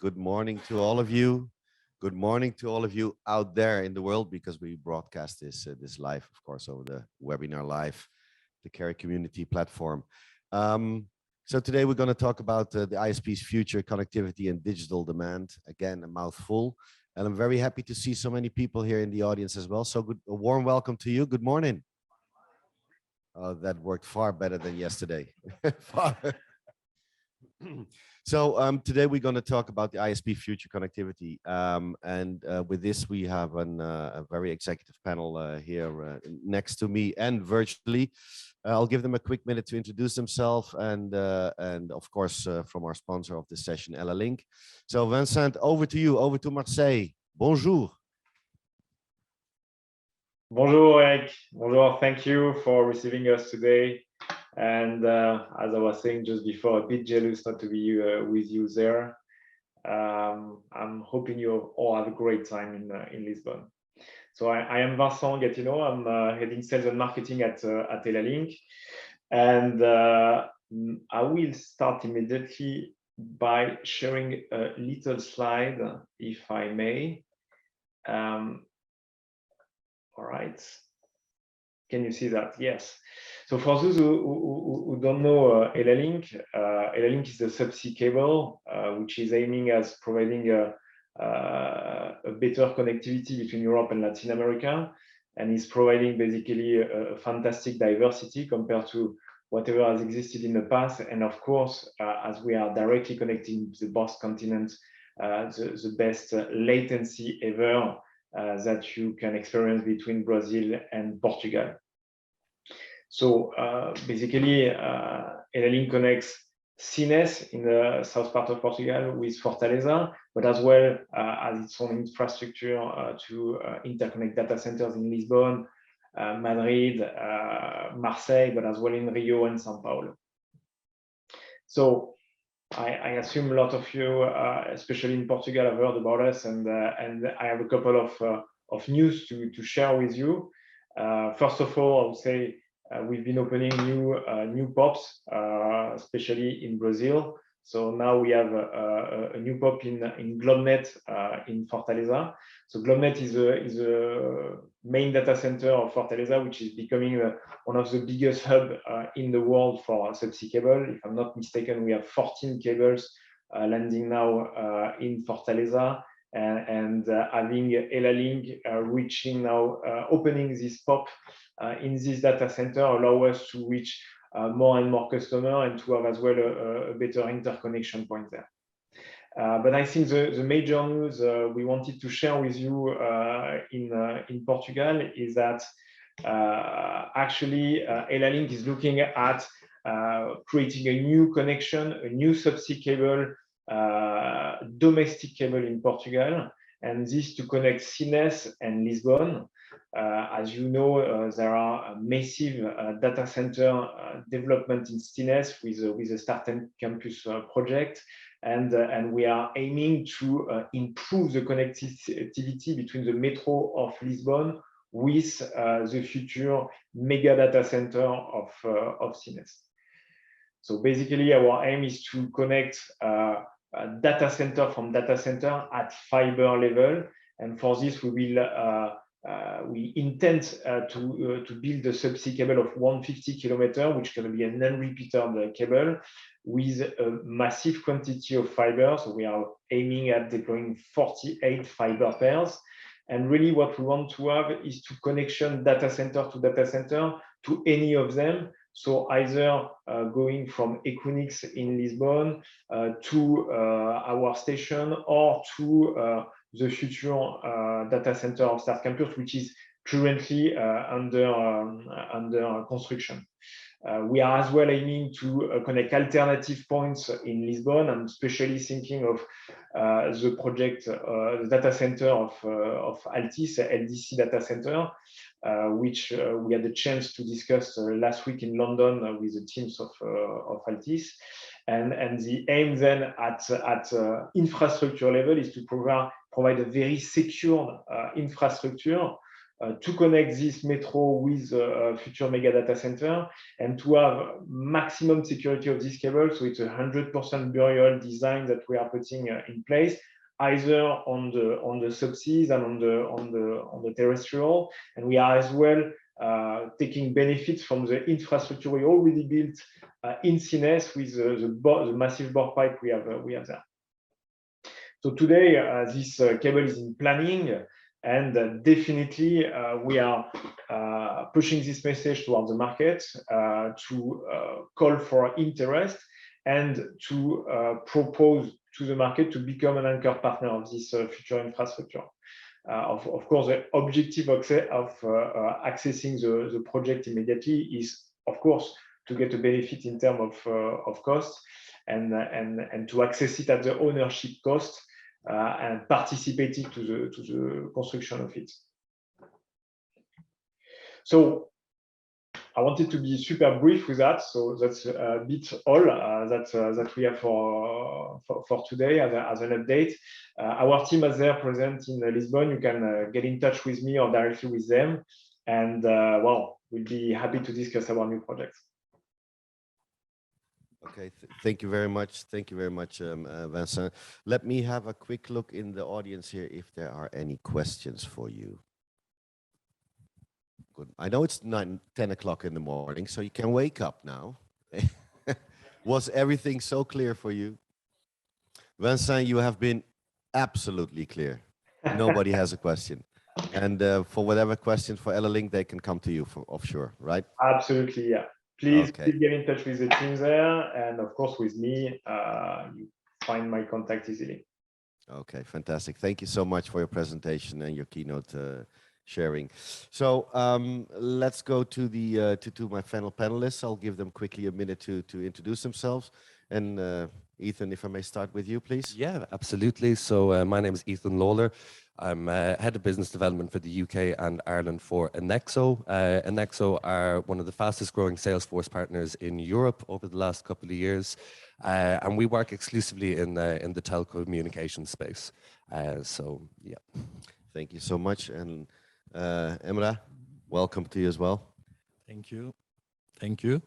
Good morning to all of you. Good morning to all of you out there in the world, because we broadcast this live, of course, over the Webinar.Live, the Carry Community platform. So today we're going to talk about the ISP's future, connectivity and digital demand. Again, a mouthful. And I'm very happy to see so many people here in the audience as well. So a warm welcome to you. Good morning. Oh, that worked far better than yesterday. So today we're going to talk about the ISP future connectivity. With this, we have a very executive panel here next to me and virtually. I'll give them a quick minute to introduce themselves and of course, from our sponsor of this session, EllaLink. So Vincent, over to you, over to Marseille. Bonjour. Bonjour, Eric. Bonjour. Thank you for receiving us today. And as I was saying just before, a bit jealous not to be with you there. I'm hoping you all have a great time in Lisbon. So I am Vincent Gatineau. I'm heading sales and marketing at EllaLink. And I will start immediately by sharing a little slide, if I may. All right. Can you see that? Yes. So for those who don't know EllaLink, EllaLink is a subsea cable which is aiming at providing a better connectivity between Europe and Latin America, and is providing basically a fantastic diversity compared to whatever has existed in the past. And of course, as we are directly connecting the both continents, the best latency ever that you can experience between Brazil and Portugal. So basically, EllaLink connects Sines in the south part of Portugal with Fortaleza, but as well as its own infrastructure to interconnect data centers in Lisbon, Madrid, Marseille, but as well in Rio and São Paulo. So I assume a lot of you, especially in Portugal, have heard about us, and I have a couple of news to share with you. First of all, I would say we've been opening new POPs, especially in Brazil. So now we have a new POP in GlobeNet in Fortaleza. So GlobeNet is a main data center of Fortaleza, which is becoming one of the biggest hubs in the world for subsea cable. If I'm not mistaken, we have 14 cables landing now in Fortaleza, and having EllaLink reaching now, opening this POP in this data center allow us to reach more and more customers and to have as well a better interconnection point there. But I think the major news we wanted to share with you in Portugal is that actually EllaLink is looking at creating a new connection, a new subsea cable, domestic cable in Portugal, and this to connect Sines and Lisbon. As you know, there are a massive data center development in Sines with a startup campus project, and we are aiming to improve the connectivity between the metro of Lisbon with the future mega data center of Sines. So basically, our aim is to connect data center from data center at fiber level, and for this we intend to build a subsea cable of 150 km, which can be an unrepeated cable with a massive quantity of fiber. So we are aiming at deploying 48 fiber pairs. And really what we want to have is to connection data center to data center to any of them. So either going from Equinix in Lisbon to our station, or to the future data center of Start Campus, which is currently under construction. We are as well aiming to connect alternative points in Lisbon. I'm especially thinking of the project, the data center of Altis, LDC data center, which we had the chance to discuss last week in London with the teams of Altis. And the aim then at infrastructure level is to provide a very secure infrastructure to connect this metro with a future mega data center and to have maximum security of this cable. So it's a 100% burial design that we are putting in place, either on the subseas and on the terrestrial. And we are as well taking benefits from the infrastructure we already built in CNES with the massive bore pipe we have there. So today, this cable is in planning, and definitely we are pushing this message towards the market to call for interest and to propose to the market to become an anchor partner of this future infrastructure. Of course, the objective of accessing the project immediately is, of course, to get a benefit in terms of cost and to access it at the ownership cost and participating to the construction of it. So I wanted to be super brief with that. So that's a bit all that we have for today as an update. Our team is there present in Lisbon. You can get in touch with me or directly with them. And well, we'll be happy to discuss our new projects. Okay, thank you very much. Thank you very much, Vincent. Let me have a quick look in the audience here if there are any questions for you. Good. I know it's 10 o'clock in the morning, so you can wake up now. Was everything so clear for you? Vincent, you have been absolutely clear. Nobody has a question. And for whatever questions for EllaLink, they can come to you for offshore, right? Absolutely, yeah. Please, okay. Please get in touch with the team there, and of course with me, you find my contact easily. Okay, fantastic. Thank you so much for your presentation and your keynote sharing. So let's go to the to my final panelists. I'll give them quickly a minute to introduce themselves. And Ethan, if I may start with you, please. Yeah, absolutely. So my name is Ethan Lawler. I'm head of business development for the UK and Ireland for Annexo. Annexo are one of the fastest growing Salesforce partners in Europe over the last couple of years. And we work exclusively in the telecommunications space. So, yeah. Thank you so much. And Emrah, welcome to you as well. Thank you. Thank you.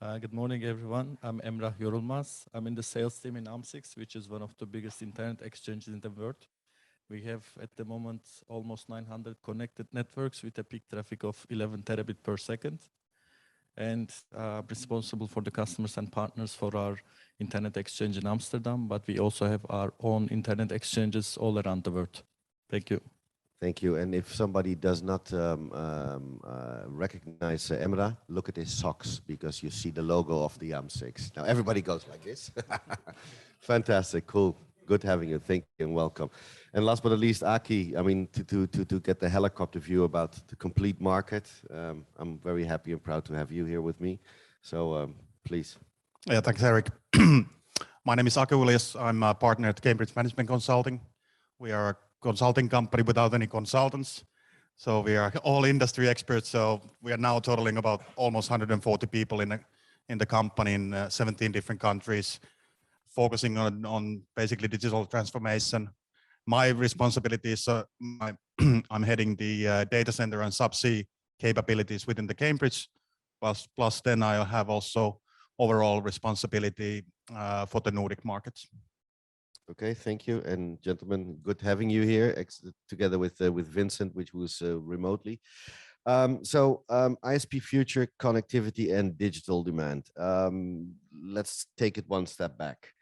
Good morning, everyone. I'm Emrah Yorulmaz. I'm in the sales team in AM6, which is one of the biggest internet exchanges in the world. We have, at the moment, almost 900 connected networks with a peak traffic of 11 terabit per second. And responsible for the customers and partners for our internet exchange in Amsterdam, but we also have our own internet exchanges all around the world. Thank you. Thank you. And if somebody does not recognize Emrah, look at his socks, because you see the logo of the AM6. Now everybody goes like this. Fantastic, cool. Good having you. Thank you and welcome. And last but not least, Aki, I mean, to get the helicopter view about the complete market, I'm very happy and proud to have you here with me. So please. Yeah, thanks, Eric. My name is Aki Uljas. I'm a partner at Cambridge Management Consulting. We are a consulting company without any consultants. So we are all industry experts. So we are now totaling about almost 140 people in the company in 17 different countries, focusing on basically digital transformation. My responsibility is I'm heading the data center and subsea capabilities within the Cambridge. Plus then I have also overall responsibility for the Nordic markets. Okay, thank you. And gentlemen, good having you here together with Vincent, which was remotely. ISP future, connectivity and digital demand. Let's take it one step back.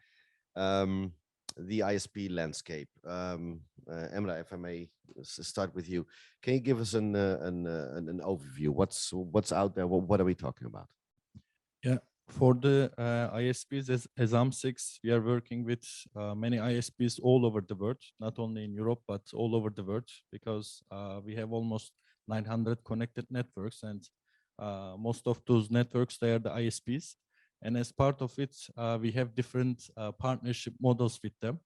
The ISP landscape. Emrah, if I may start with you, can you give us an overview? What's out there? What are we talking about? Yeah, for the ISPs as AM6, we are working with many ISPs all over the world, not only in Europe, but all over the world, because we have almost 900 connected networks, and most of those networks, they are the ISPs. And as part of it, we have different partnership models with them.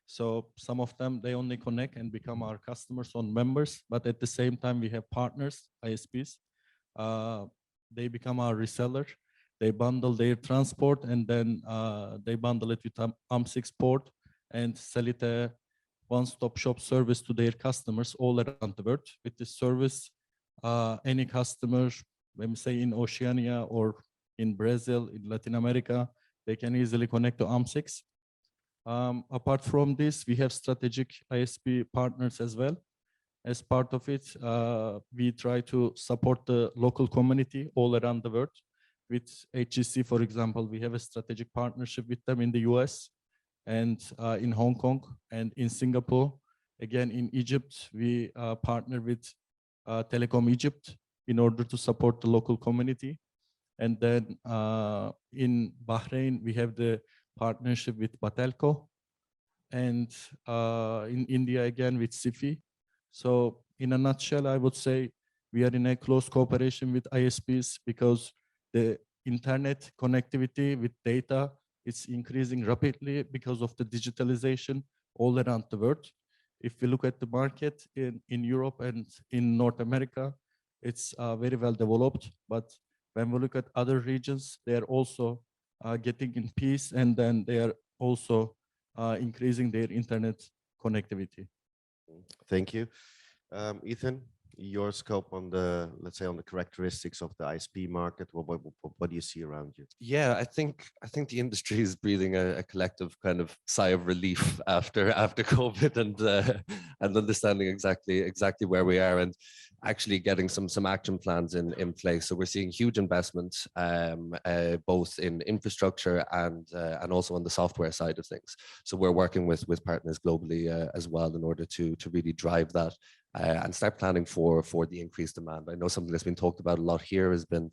So some of them, they only connect and become our customers or members, but at the same time, we have partners, ISPs. They become our reseller. They bundle their transport, and then they bundle it with AM6 port and sell it a one-stop shop service to their customers all around the world. With this service, any customer, let me say in Oceania or in Brazil, in Latin America, they can easily connect to ARM6. Apart from this, we have strategic ISP partners as well. As part of it, we try to support the local community all around the world. With HGC, for example, we have a strategic partnership with them in the US and in Hong Kong and in Singapore. Again, in Egypt, we partner with Telecom Egypt in order to support the local community. And then in Bahrain, we have the partnership with Batelco. And in India, again, with SIFI. So in a nutshell, I would say we are in a close cooperation with ISPs because the internet connectivity with data is increasing rapidly because of the digitalization all around the world. If we look at the market in Europe and in North America, it's very well developed. But when we look at other regions, they are also getting in peace, and then they are also increasing their internet connectivity. Thank you. Ethan, your scope on the, let's say, on the characteristics of the ISP market, what do you see around you? Yeah, I think the industry is breathing a collective kind of sigh of relief after COVID and understanding exactly where we are and actually getting some action plans in place. So we're seeing huge investments both in infrastructure and also on the software side of things. So we're working with partners globally as well in order to really drive that. And start planning for the increased demand. I know something that's been talked about a lot here has been,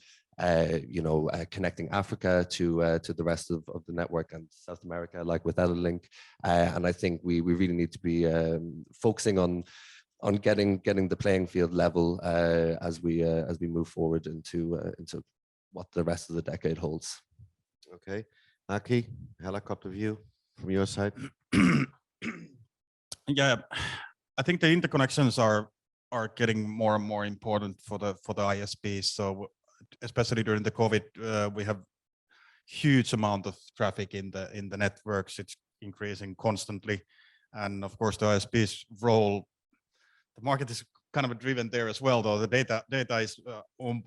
connecting Africa to the rest of the network and South America, like with EllaLink. And I think we really need to be focusing on getting the playing field level as we move forward into what the rest of the decade holds. Okay, Aki, helicopter view from your side. Yeah. I think the interconnections are getting more and more important for the ISPs. So especially during the COVID, we have huge amount of traffic in the networks. It's increasing constantly, and of course the ISP's role, the market is kind of driven there as well. Though the data is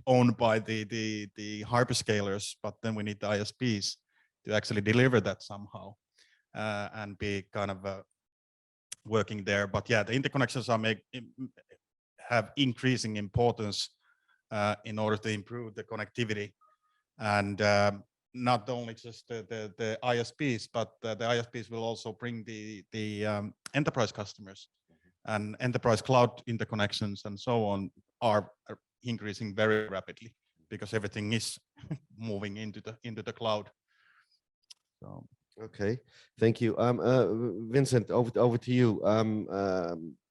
owned by the hyperscalers, but then we need the ISPs to actually deliver that somehow and be kind of working there. But yeah, the interconnections have increasing importance in order to improve the connectivity, and not only just the ISPs, but the ISPs will also bring the enterprise customers, and enterprise cloud interconnections and so on are increasing very rapidly because everything is moving into the cloud. So. Okay, thank you. Vincent, over to you.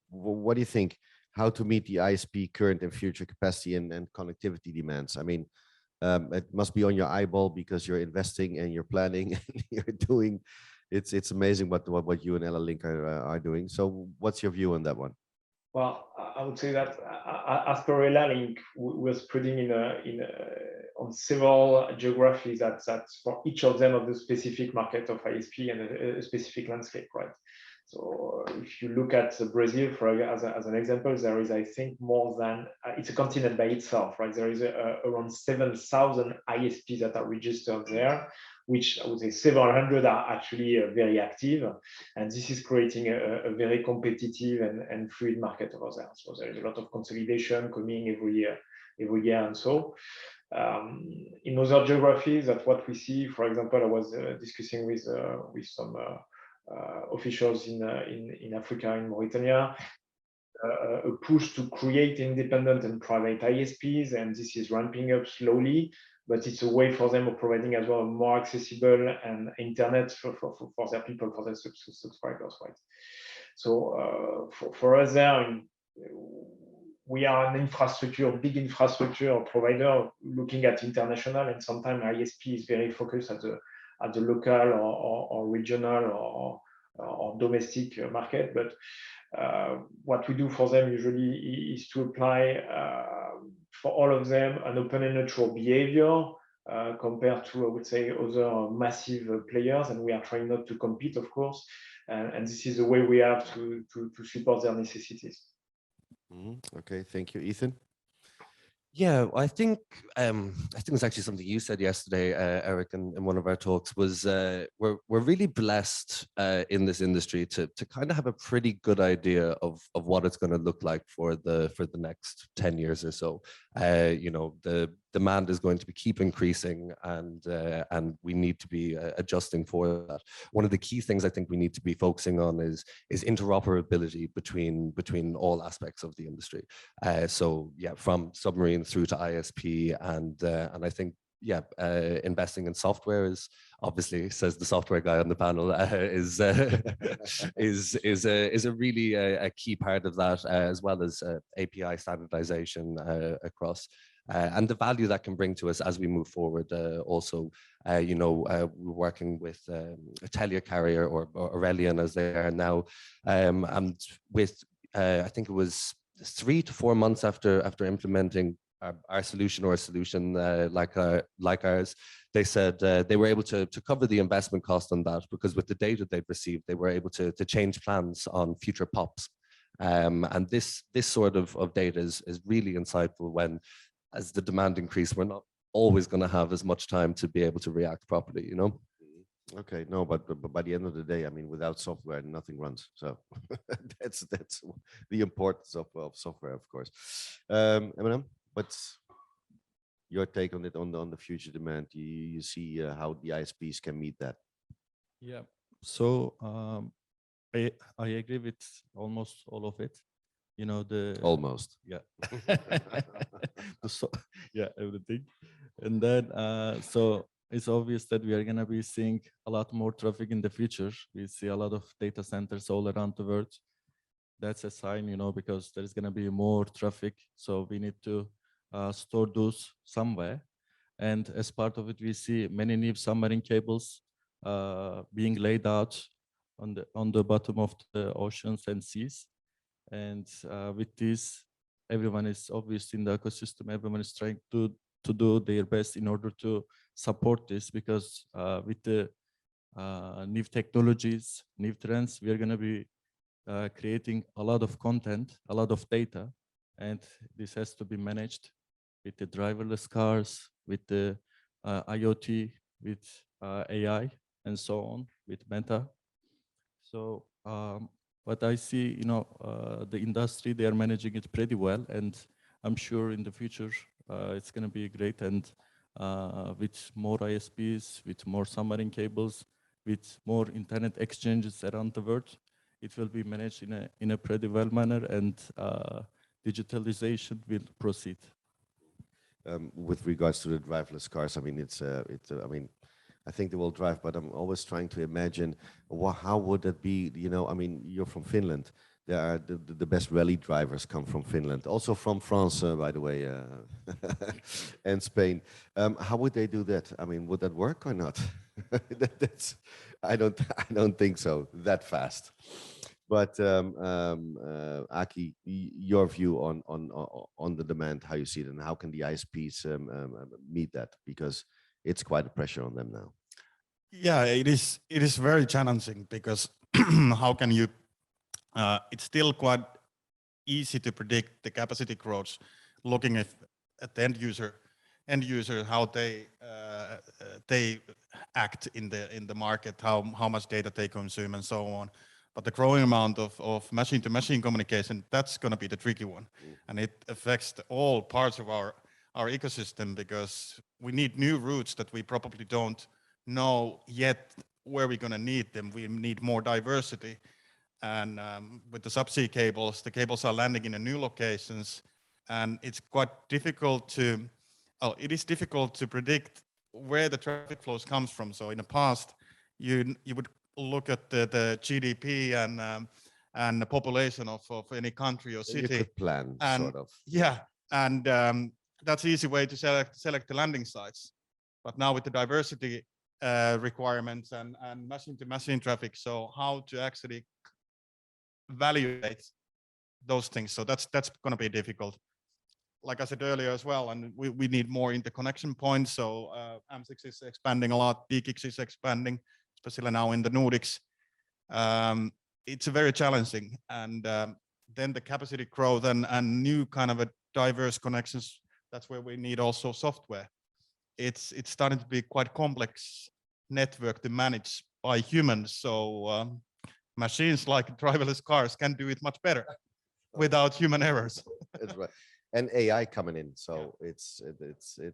What do you think? How to meet the ISP current and future capacity and connectivity demands? I mean, it must be on your eyeball because you're investing and you're planning and you're doing. It's amazing what you and EllaLink are doing. So, what's your view on that one? Well, I would say that as per EllaLink, we're spreading on several geographies that's for each of them of the specific market of ISP and a specific landscape, right? So if you look at Brazil, as an example, there is, I think, more than, it's a continent by itself, right? There is around 7,000 ISPs that are registered there, which I would say several hundred are actually very active. And this is creating a very competitive and fluid market over there. So there is a lot of consolidation coming every year and so. In other geographies, that's what we see. For example, I was discussing with some officials in Africa, in Mauritania, a push to create independent and private ISPs, and this is ramping up slowly, but it's a way for them of providing as well more accessible and internet for their people, for their subscribers, right? So for us there, we are an big infrastructure provider looking at international, and sometimes ISP is very focused at the local or regional or domestic market. But what we do for them usually is to apply for all of them an open and neutral behavior compared to, I would say, other massive players, and we are trying not to compete, of course, and this is the way we have to support their necessities. Okay, thank you, Ethan. Yeah, I think it's actually something you said yesterday, Eric, in one of our talks. Was we're really blessed in this industry to kind of have a pretty good idea of what it's going to look like for the next 10 years or so. You know, the demand is going to keep increasing, and we need to be adjusting for that. One of the key things I think we need to be focusing on is interoperability between all aspects of the industry. So yeah, from submarine through to ISP, and I think investing in software is obviously, says the software guy on the panel, is a really a key part of that, as well as API standardization across. And the value that can bring to us as we move forward. Also, we're working with a telecarrier or Aurelian as they are now, and with I think it was 3 to 4 months after implementing our solution or a solution like ours, they said they were able to cover the investment cost on that, because with the data they'd received, they were able to change plans on future POPs. And this sort of data is really insightful when, as the demand increase, we're not always going to have as much time to be able to react properly, you know? Okay, no, but by the end of the day, I mean, without software, nothing runs. So that's the importance of software, of course. Eminem, what's your take on it, on the future demand? You see how the ISPs can meet that? Yeah. So I agree with almost all of it. You know, Almost. yeah. Yeah, everything. And then so it's obvious that we are going to be seeing a lot more traffic in the future. We see a lot of data centers all around the world. That's a sign, you know, because there's going to be more traffic. So we need to store those somewhere. And as part of it, we see many new submarine cables being laid out on the bottom of the oceans and seas. And with this, everyone is obviously in the ecosystem. Everyone is trying to do their best in order to support this, because with the new technologies, new trends, we are going to be creating a lot of content, a lot of data, and this has to be managed with the driverless cars, with the IoT, with AI, and so on, with Meta. So what I see, you know, the industry, they are managing it pretty well, and I'm sure in the future it's going to be great. And with more ISPs, with more submarine cables, with more internet exchanges around the world, it will be managed in a pretty well manner, and digitalization will proceed. With regards to the driverless cars, I mean, I mean, I think they will drive, but I'm always trying to imagine how would that be? You know, I mean, you're from Finland. There are the best rally drivers come from Finland, also from France, by the way, and Spain. How would they do that? I mean, would that work or not? I don't think so that fast. But Aki, your view on the demand, how you see it, and how can the ISPs meet that? Because it's quite a pressure on them now. Yeah, it is very challenging, because how can you? It's still quite easy to predict the capacity growth, looking at the end user how they act in the market, how much data they consume, and so on. But the growing amount of machine-to-machine communication, that's going to be the tricky one, and it affects all parts of our ecosystem, because we need new routes that we probably don't know yet where we're going to need them. We need more diversity, and with the subsea cables, the cables are landing in new locations, and it's quite difficult to. Oh, it is difficult to predict where the traffic flows comes from. So in the past, you would look at the GDP and the population of any country or city. You could plan, and, sort of. Yeah, and that's an easy way to select the landing sites. But now with the diversity requirements and machine-to-machine traffic, so how to actually evaluate those things? So that's going to be difficult. Like I said earlier as well, and we need more interconnection points. So M6 is expanding a lot, PKIX is expanding, especially now in the Nordics. It's very challenging, and then the capacity growth and new kind of a diverse connections That's where we need also software. It's starting to be quite complex network to manage by humans. So machines like driverless cars can do it much better without human errors. That's right. And AI coming in, so it's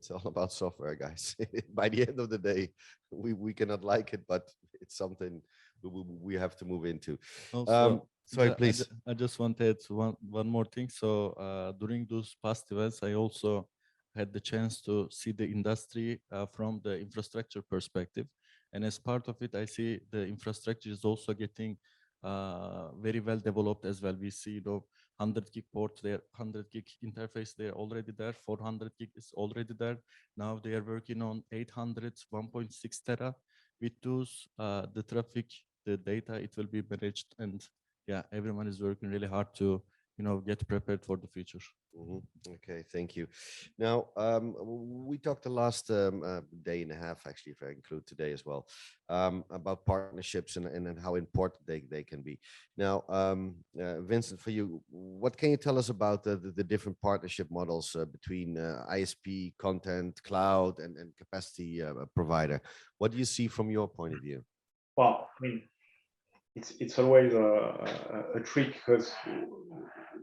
all about software, guys. By the end of the day, we cannot like it, but it's something we have to move into. Also, Sorry, please. I just wanted one more thing. So during those past events, I also had the chance to see the industry from the infrastructure perspective. And as part of it, I see the infrastructure is also getting very well developed as well. We see the 100 gig port there, 100 gig interface there already there, 400 gig is already there. Now they are working on 800, 1.6 tera. With those, the traffic, the data, it will be managed, and yeah, everyone is working really hard to, get prepared for the future. Okay, thank you. Now, we talked the last day and a half, actually, if I include today as well, about partnerships and how important they can be. Now, Vincent, for you, what can you tell us about the different partnership models between ISP, content, cloud, and capacity provider? What do you see from your point of view? Well, I mean, it's always a trick, because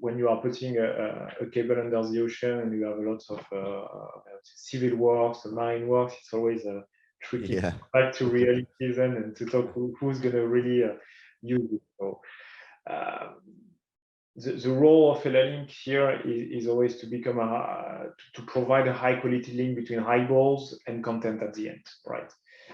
when you are putting a cable under the ocean and you have a lot of civil works, marine works, it's always tricky. Yeah. Back to realities and to talk who's going to really use it. So the role of EllaLink here is always to become to provide a high quality link between eyeballs and content at the end, right?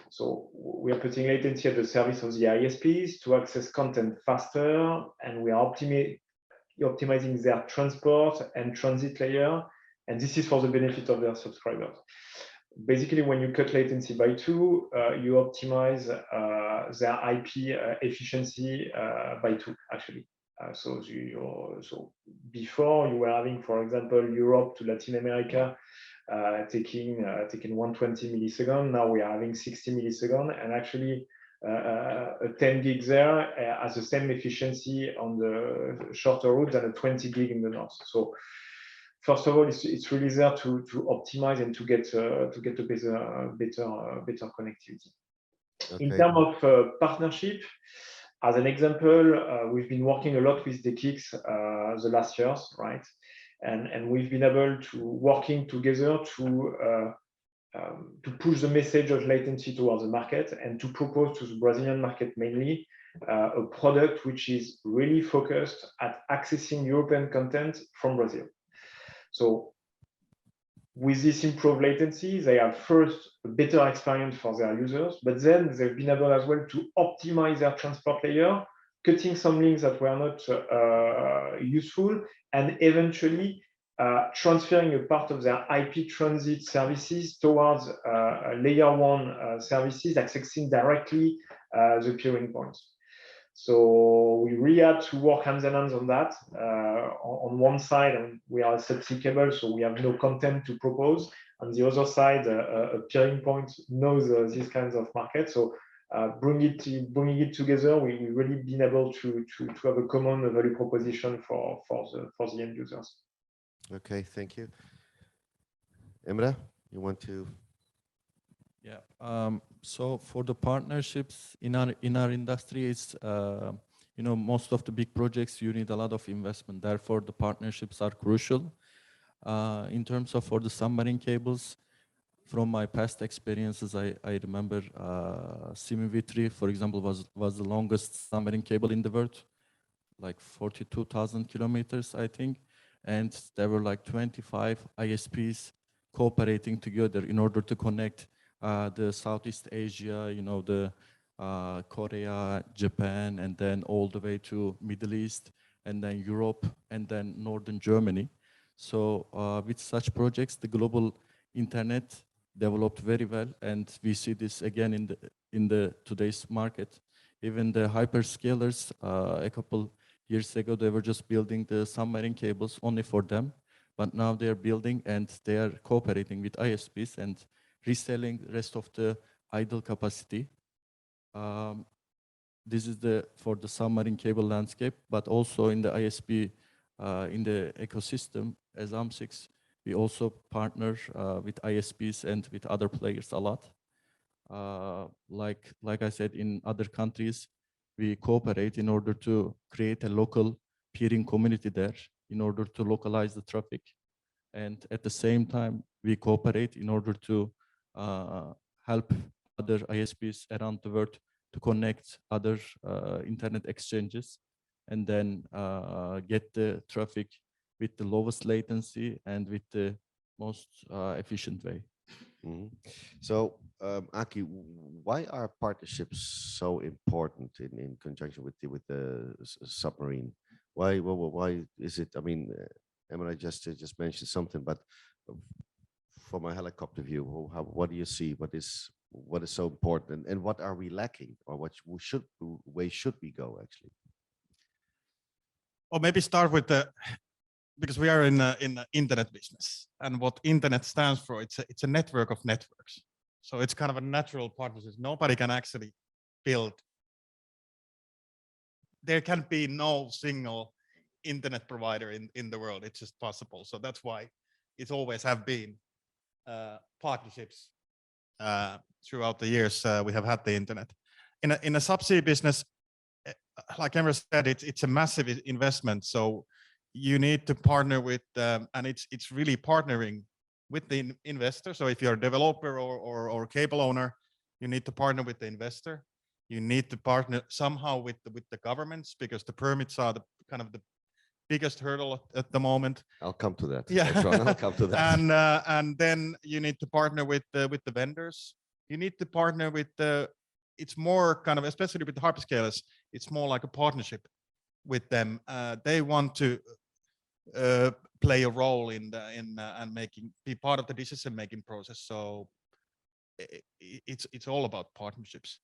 So we are putting latency at the service of the ISPs to access content faster, and we are optimizing their transport and transit layer, and this is for the benefit of their subscribers. Basically, when you cut latency by 2, you optimize their IP efficiency by 2, actually. So before you were having, for example, Europe to Latin America taking 120 milliseconds. Now we are having 60 milliseconds, and actually a 10 gig there has the same efficiency on the shorter route than a 20 gig in the north. So first of all, it's really there to optimize and to get a better connectivity. Okay. In terms of partnership, as an example, we've been working a lot with the KICS the last years, right? And we've been able to working together to push the message of latency towards the market and to propose to the Brazilian market mainly a product which is really focused at accessing European content from Brazil. So with this improved latency, they have first a better experience for their users, but then they've been able as well to optimize their transport layer, cutting some links that were not useful, and eventually transferring a part of their IP transit services towards layer 1 services, accessing directly the peering points. So we really had to work hands in hands on that. On one side, we are a subsea cable, so we have no content to propose. On the other side, a peering point knows these kinds of markets. So bringing it together, we really been able to have a common value proposition for the end users. Okay, thank you. Emre, you want to? Yeah. So for the partnerships in our industry, it's most of the big projects you need a lot of investment. Therefore, the partnerships are crucial. In terms of for the submarine cables, from my past experiences, I remember CMV3, for example, was the longest submarine cable in the world, like 42,000 kilometers, I think. And there were like 25 ISPs cooperating together in order to connect the Southeast Asia, the Korea, Japan, and then all the way to Middle East, and then Europe, and then Northern Germany. So with such projects, the global internet developed very well, and we see this again in the today's market. Even the hyperscalers, a couple years ago, they were just building the submarine cables only for them, but now they are building and they are cooperating with ISPs and reselling the rest of the idle capacity. This is for the submarine cable landscape, but also in the ISP, in the ecosystem, as AMSIX, We also partner with ISPs and with other players a lot. Like I said, in other countries, we cooperate in order to create a local peering community there in order to localize the traffic. And at the same time, we cooperate in order to help other ISPs around the world to connect other internet exchanges and then get the traffic with the lowest latency and with the most efficient way. So, Aki, why are partnerships so important in conjunction with the submarine? Why is it? I mean, Emma just mentioned something, but from a helicopter view, what do you see? What is so important, and what are we lacking, or what way should we go actually? Or maybe start with because we are in the internet business, and what internet stands for, it's a network of networks. So it's kind of a natural partnership. Nobody can actually build. There can be no single internet provider in the world. It's just possible. So that's why it's always have been partnerships throughout the years. We have had the internet in a subsea business. Like Emre said, it's a massive investment. So you need to partner with, and it's really partnering with the investor. So if you're a developer or cable owner, you need to partner with the investor. You need to partner somehow with the governments, because the permits are the kind of the biggest hurdle at the moment. I'll come to that. Yeah, I'll come to that. And then you need to partner with the vendors. You need to partner with it's more kind of, especially with the hyperscalers, it's more like a partnership with them. They want to play a role in and be part of the decision making process. So it's all about partnerships.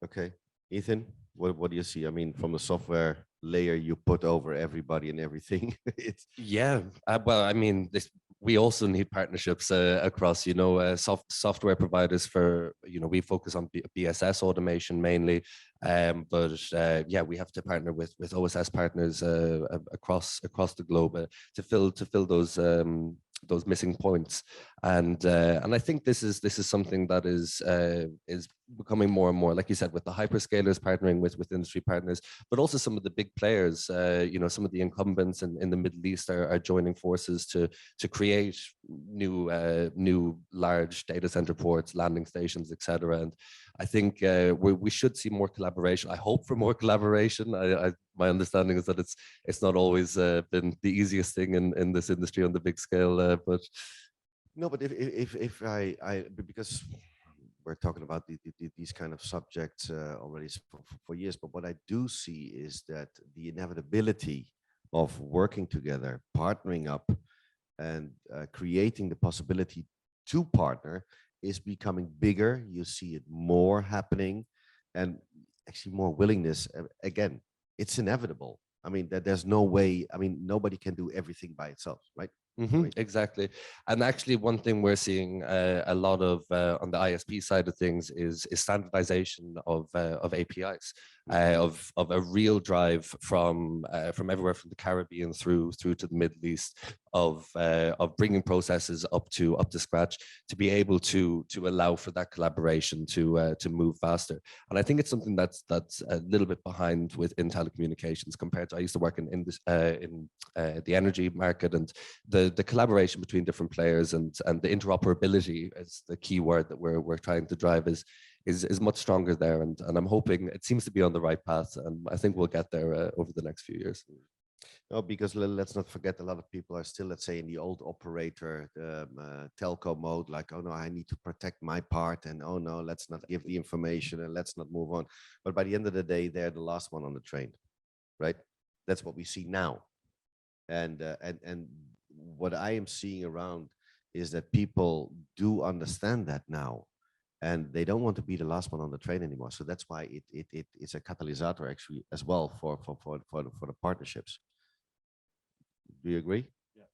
Okay, Ethan, what do you see? I mean, from the software layer you put over everybody and everything. It's well, I mean, we also need partnerships across, software providers for, we focus on BSS automation mainly, but we have to partner with OSS partners across the globe to fill those missing points, and I think this is something that is becoming more and more, like you said, with the hyperscalers partnering with industry partners, but also some of the big players. Some of the incumbents in the Middle East are joining forces to create new large data center ports, landing stations, etc. And I think we should see more collaboration. I hope for more collaboration. My understanding is that it's not always been the easiest thing in this industry on the big scale, but no. But if I because we're talking about these kind of subjects already for years, but what I do see is that the inevitability of working together, partnering up, and creating the possibility to partner is becoming bigger. You see it more happening, and actually more willingness. Again, it's inevitable. I mean, there's no way. I mean, nobody can do everything by itself, right? Exactly. And actually, one thing we're seeing a lot of on the ISP side of things is standardization of APIs, of a real drive from everywhere from the Caribbean through to the Middle East, of bringing processes up to scratch to be able to allow for that collaboration to move faster. And I think it's something that's a little bit behind within telecommunications compared to, I used to work in the energy market, and the collaboration between different players and the interoperability is the key word that we're trying to drive is much stronger there, and I'm hoping it seems to be on the right path, and I think we'll get there over the next few years. No, because let's not forget, a lot of people are still, let's say, in the old operator telco mode, like, oh no, I need to protect my part, and oh no, let's not give the information, and let's not move on. But by the end of the day, they're the last one on the train, right? That's what we see now, and what I am seeing around is that people do understand that now, and they don't want to be the last one on the train anymore. So that's why it's a catalyst actually as well for the partnerships. Do you agree? Yeah.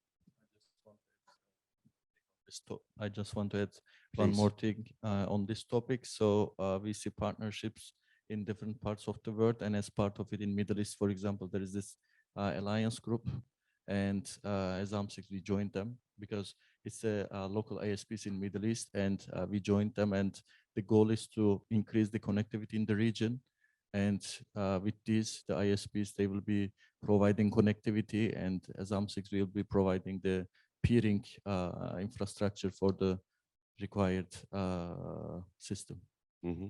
I just want to add one more thing on this topic. So we see partnerships in different parts of the world, and as part of it in Middle East, for example, there is this alliance group, and as AMSIX, we joined them because it's a local ISPs in Middle East, and we joined them, and the goal is to increase the connectivity in the region. And with this, the ISPs, they will be providing connectivity, and as AMSIX, we will be providing the peering infrastructure for the required system. Mm-hmm.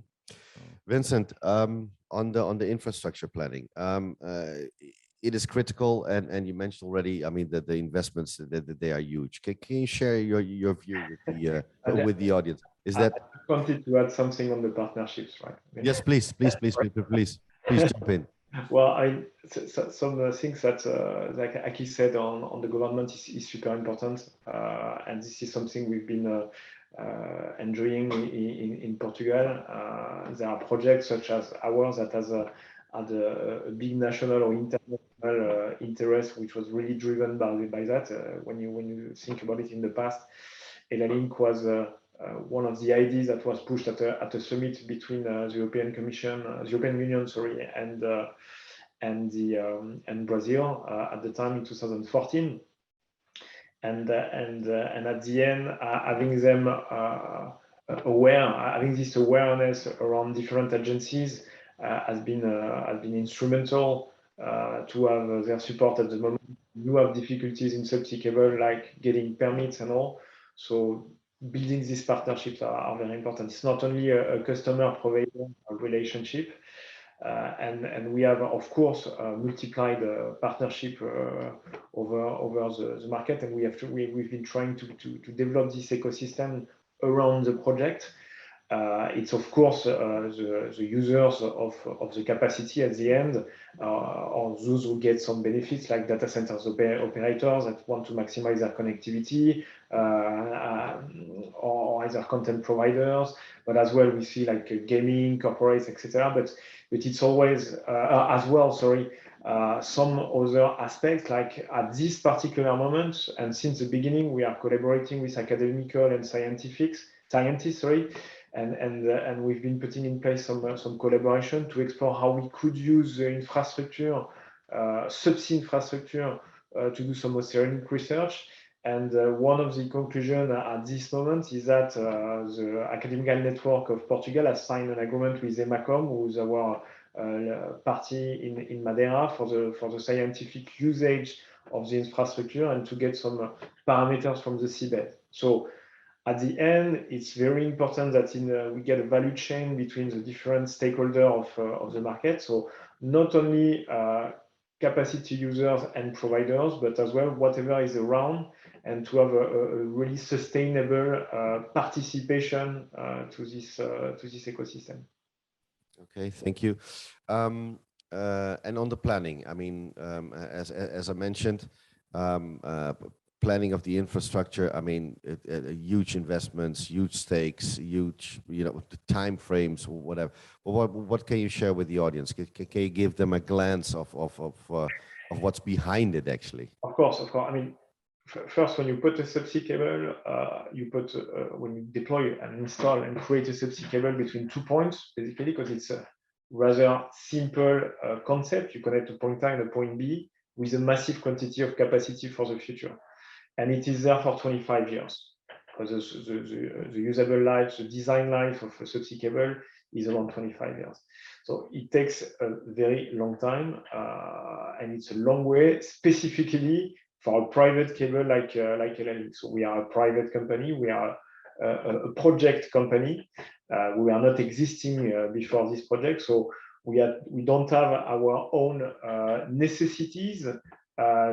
Vincent, on the infrastructure planning, it is critical, and you mentioned already, I mean, that the investments that they are huge. Can you share your view with the audience? Is that? I wanted to add something on the partnerships, right? Yes, please jump in. Well, some things that, like Aki said on the government is super important, and this is something we've been enjoying in Portugal. There are projects such as ours that has a big national or international interest, which was really driven by that. When you think about it in the past, EllaLink was one of the ideas that was pushed at a summit between the European Commission, the European Union, sorry, and Brazil at the time in 2014. And at the end, having them having this awareness around different agencies has been instrumental to have their support at the moment. You have difficulties in subsea cable, like getting permits and all. So building these partnerships are very important. It's not only a customer-provider relationship, and we have, of course, multiplied partnership over the market, and we've been trying to develop this ecosystem around the project. It's of course the users of the capacity at the end, or those who get some benefits, like data centers operators that want to maximize their connectivity, or either content providers, but as well we see like gaming corporates, etc. But it's always as well, sorry, some other aspects, like at this particular moment, and since the beginning, we are collaborating with academical and scientists, sorry. And we've been putting in place some collaboration to explore how we could use the infrastructure, subsea infrastructure, to do some oceanic research. And one of the conclusions at this moment is that the academical network of Portugal has signed an agreement with EMACOM, who is our party in Madeira, for the scientific usage of the infrastructure and to get some parameters from the seabed. So at the end, it's very important that we get a value chain between the different stakeholders of the market. So not only capacity users and providers, but as well whatever is around, and to have a really sustainable participation to this ecosystem. Okay, thank you. And on the planning, I mean, as I mentioned, planning of the infrastructure, I mean, huge investments, huge stakes, huge, time frames, or whatever. What can you share with the audience? Can you give them a glance of what's behind it, actually? Of course. I mean, first, when you put a subsea cable, when you deploy and install and create a subsea cable between 2 points, basically, because it's a rather simple concept. You connect a point A and a point B with a massive quantity of capacity for the future. And it is there for 25 years, because the usable life, the design life of a subsea cable is around 25 years. So it takes a very long time, and it's a long way, specifically for a private cable like EllaLink. So we are a private company. We are a project company. We are not existing before this project. So we don't have our own necessities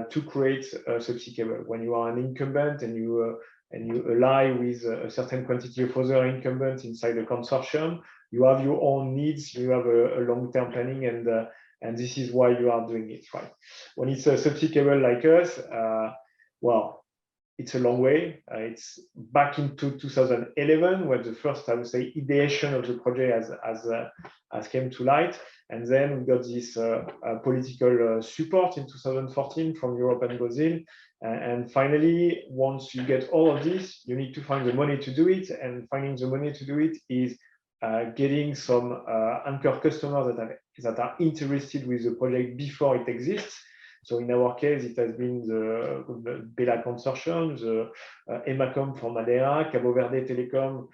to create a subsea cable. When you are an incumbent and you ally with a certain quantity of other incumbents inside the consortium, you have your own needs. You have a long-term planning, and this is why you are doing it, right? When it's a subsea cable like us, well, it's a long way. It's back into 2011 when the first, I would say, ideation of the project has came to light. And then we got this political support in 2014 from Europe and Brazil. And finally, once you get all of this, you need to find the money to do it. And finding the money to do it is getting some anchor customers that are interested with the project before it exists. So in our case, it has been the Bela Consortium, the EMACOM for Madeira, Cabo Verde Telecom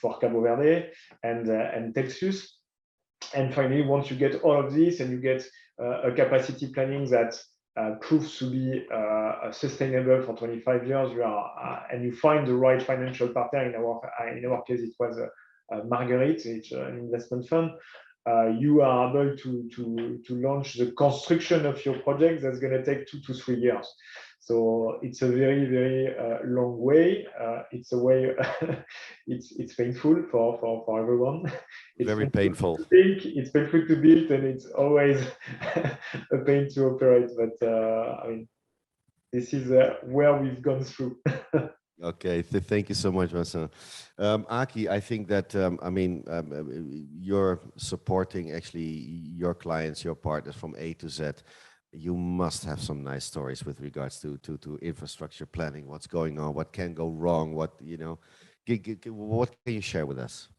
for Cabo Verde, and Telxius. And finally, once you get all of this and you get a capacity planning that proves to be sustainable for 25 years, and you find the right financial partner. In our case, it was Marguerite, it's an investment fund. You are able to launch the construction of your project. That's going to take 2 to 3 years. So it's a very, very long way. It's a way. it's painful for everyone. It's Very painful. It's painful to build, and it's always a pain to operate. But I mean, this is where we've gone through. Okay, thank you so much, Vincent. Aki, I think that you're supporting actually your clients, your partners from A to Z. You must have some nice stories with regards to infrastructure planning. What's going on? What can go wrong? What what can you share with us?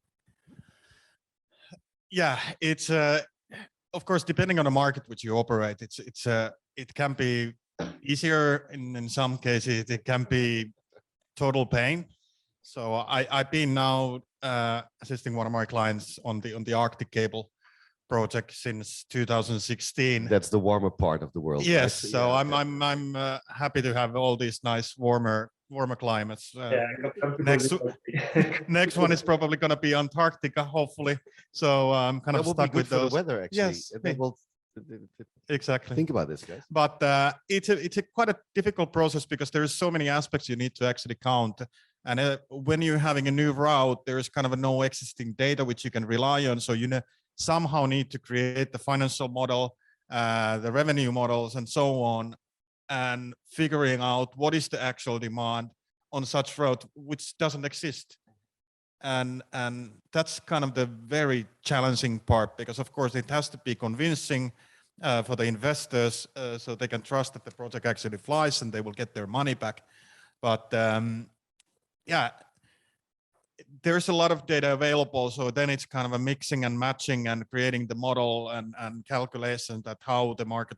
Yeah, it's of course depending on the market which you operate. It can be easier in some cases. It can be total pain. So I've been now assisting one of my clients on the Arctic cable project since 2016. That's the warmer part of the world. Yes, right? so Yeah, I'm happy to have all these nice warmer climates. Next one is probably going to be Antarctica, hopefully. So I'm kind that of will stuck be good with for those. the weather, actually. Yes, exactly. Think about this, guys. But it's a quite a difficult process because there is so many aspects you need to actually count. And when you're having a new route, there is kind of no existing data which you can rely on. So you somehow need to create the financial model, the revenue models, and so on, and figuring out what is the actual demand on such route which doesn't exist. And that's kind of the very challenging part, because of course it has to be convincing for the investors so they can trust that the project actually flies and they will get their money back. But yeah, there's a lot of data available, so then it's kind of a mixing and matching and creating the model and calculation that how the market,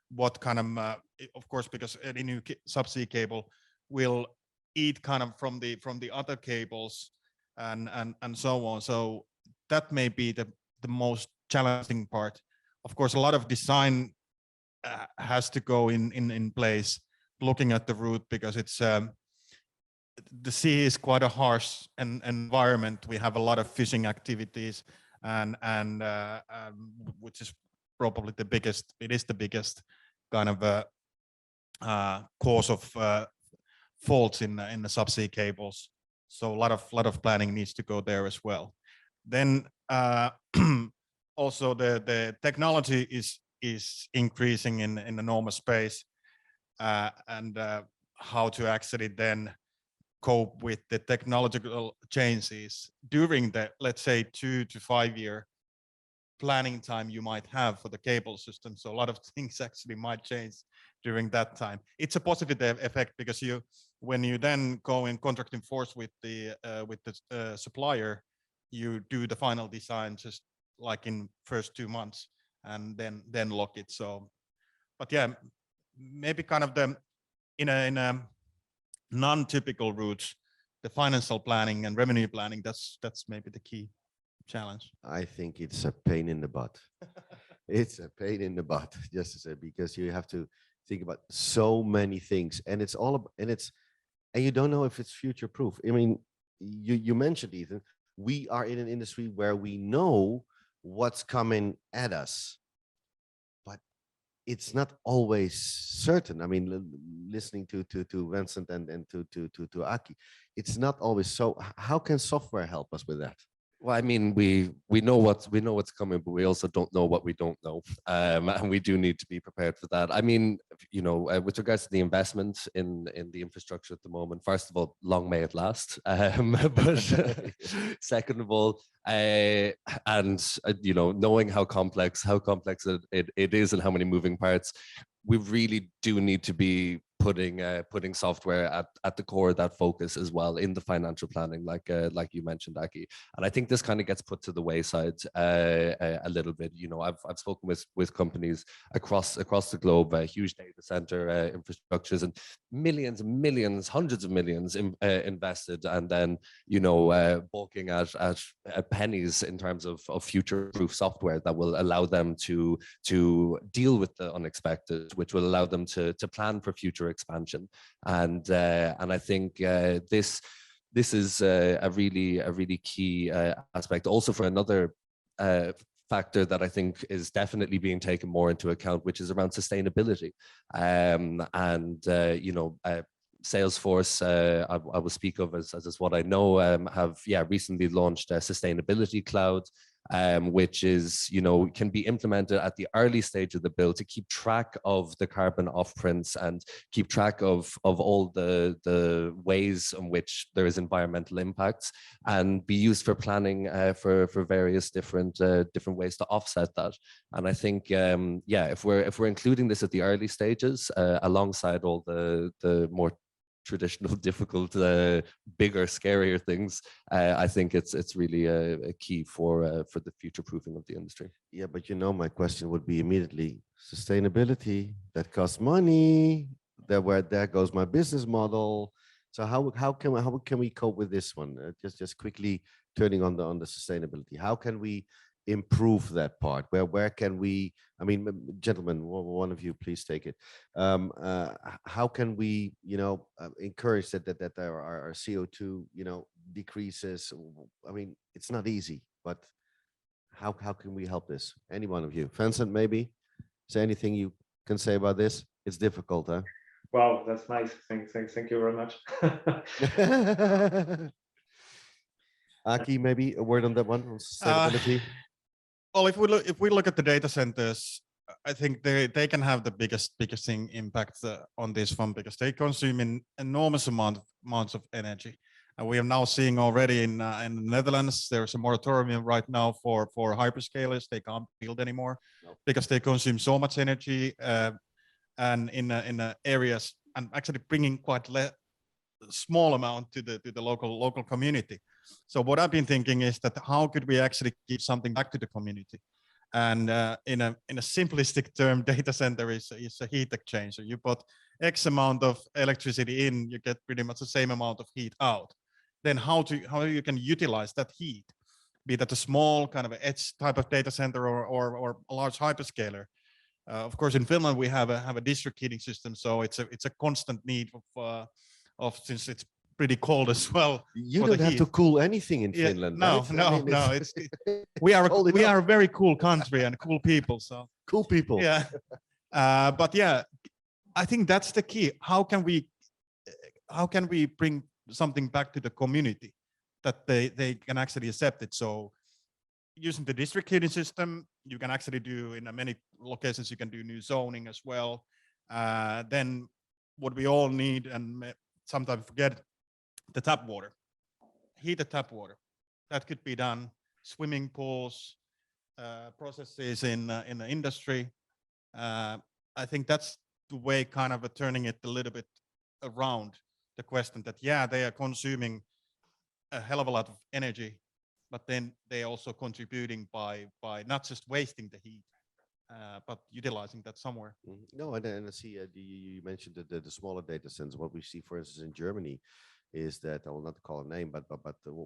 what kind of course, because any new subsea cable will eat kind of from the other cables and so on. So that may be the most challenging part. Of course, a lot of design has to go in place, looking at the route, because it's the sea is quite a harsh environment. We have a lot of fishing activities, and which is probably the biggest. It is the biggest kind of cause of faults in the subsea cables. So a lot of planning needs to go there as well. Then also the technology is increasing in enormous space, and how to actually then cope with the technological changes during the, let's say, 2 to 5 year planning time you might have for the cable system. So a lot of things actually might change during that time. It's a positive effect, because when you then go in contracting force with the supplier, you do the final design just like in first 2 months, and then lock it. So, but yeah, maybe kind of in a non-typical routes, the financial planning and revenue planning, that's maybe the key challenge. I think it's a pain in the butt. It's a pain in the butt, just to say, because you have to think about so many things, and it's all about, and you don't know if it's future proof. I mean, you mentioned, Ethan, we are in an industry where we know what's coming at us, but it's not always certain. I mean, listening to Vincent and to Aki, it's not always so. How can software help us with that? Well, I mean, we know what's coming, but we also don't know what we don't know, and we do need to be prepared for that. I mean, with regards to the investment in the infrastructure at the moment, first of all, long may it last. But second of all, knowing how complex it is and how many moving parts, we really do need to be putting software at the core of that focus as well in the financial planning, like you mentioned, Aki. And I think this kind of gets put to the wayside a little bit. You know, I've spoken with companies across the globe, huge data center infrastructures, and millions and millions, hundreds of millions invested, and then, you know, balking at pennies in terms of future-proof software that will allow them to deal with the unexpected, which will allow them to plan for future expansion. And I think this is a really key aspect. Also, for another factor that I think is definitely being taken more into account, which is around sustainability. You know, Salesforce, I will speak of as is what I know, have recently launched a sustainability cloud, which is, you know, can be implemented at the early stage of the build to keep track of the carbon offprints and keep track of all the ways in which there is environmental impacts, and be used for planning for various different ways to offset that. And I think, if we're including this at the early stages alongside all the more traditional, difficult, bigger, scarier things, I think it's really a key for the future proofing of the industry. Yeah, but you know, my question would be immediately: sustainability, that costs money. There goes my business model. So how can we cope with this one? Just quickly turning on the sustainability. How can we improve that part? Where can we? I mean, gentlemen, one of you, please take it. How can we, you know, encourage that our CO2, you know, decreases? I mean, it's not easy, but how can we help this? Any one of you, Vincent, maybe? Is there anything you can say about this? It's difficult, huh? Wow, that's nice. Thank you very much. Aki, maybe a word on that one, on sustainability. Well, if we look at the data centers, I think they can have the biggest thing impact on this one, because they consume enormous amounts of energy. And we are now seeing already in the Netherlands, there's a moratorium right now for hyperscalers. They can't build anymore because they consume so much energy, and in areas, and actually bringing quite small amount to the local community. So what I've been thinking is that how could we actually give something back to the community? And in a simplistic term, data center is a heat exchanger. You put X amount of electricity in, you get pretty much the same amount of heat out. Then how you can utilize that heat, be that a small kind of edge type of data center or a large hyperscaler. Of course, in Finland we have a district heating system, so it's a constant need of since it's pretty cold as well. You don't have to cool anything in Finland. No, right? no, I mean, no. We are a very cool country and cool people. So cool people. Yeah, but yeah, I think that's the key. How can we bring something back to the community that they can actually accept it? So using the district heating system, you can actually do in many locations. You can do new zoning as well. Then what we all need and sometimes forget, the tap water, heated tap water, that could be done. Swimming pools, processes in the industry. I think that's the way kind of turning it a little bit around the question that, yeah, they are consuming a hell of a lot of energy, but then they also contributing by not just wasting the heat, but utilizing that somewhere. No, and I see you mentioned the smaller data centers. What we see, for instance, in Germany, is that, I will not call a name, but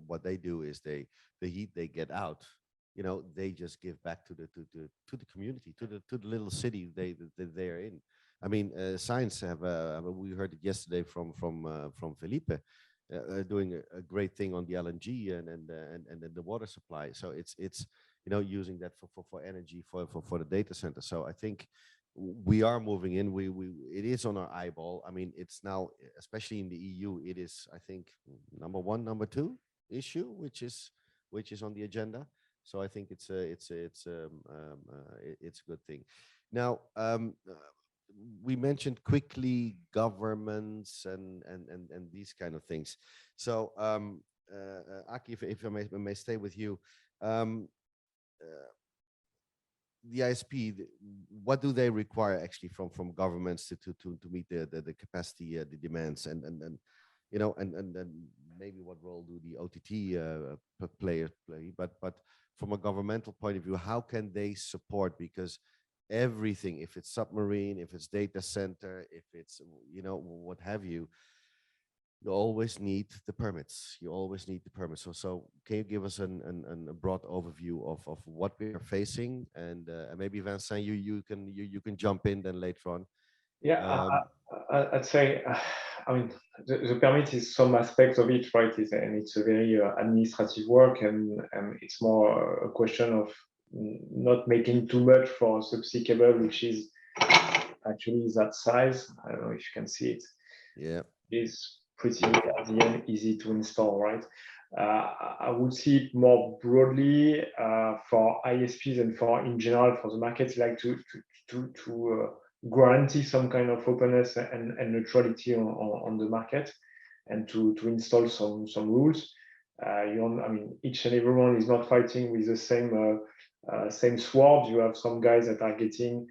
what they do is the heat they get out, you know, they just give back to the community, to the little city they are in. I mean, science have we heard it yesterday from Felipe, doing a great thing on the LNG and the water supply. So it's you know, using that for energy for the data center. So I think we are moving in. It is on our eyeball. I mean, it's now, especially in the EU, it is, I think, number 1, number 2 issue, which is on the agenda. So I think it's a good thing. Now, we mentioned quickly governments and these kind of things. So Aki, if I may stay with you. the ISP, what do they require actually from governments to meet the capacity, the demands, and you know, and maybe what role do the OTT players play? But from a governmental point of view, how can they support? Because everything, if it's submarine, if it's data center, if it's, you know, what have you, you always need the permits. You always need the permits. So can you give us a broad overview of what we are facing? And maybe Vincent, you can jump in then later on. Yeah, I'd say, I mean, the permit is some aspects of it, right? And it's a very administrative work, and it's more a question of not making too much for a subsea cable, which is actually that size. I don't know if you can see it. Yeah, it's pretty at the end easy to install, right? I would see it more broadly for ISPs and for in general for the market, like to guarantee some kind of openness and neutrality on the market, and to install some rules. I mean, each and everyone is not fighting with the same sword. You have some guys that are getting,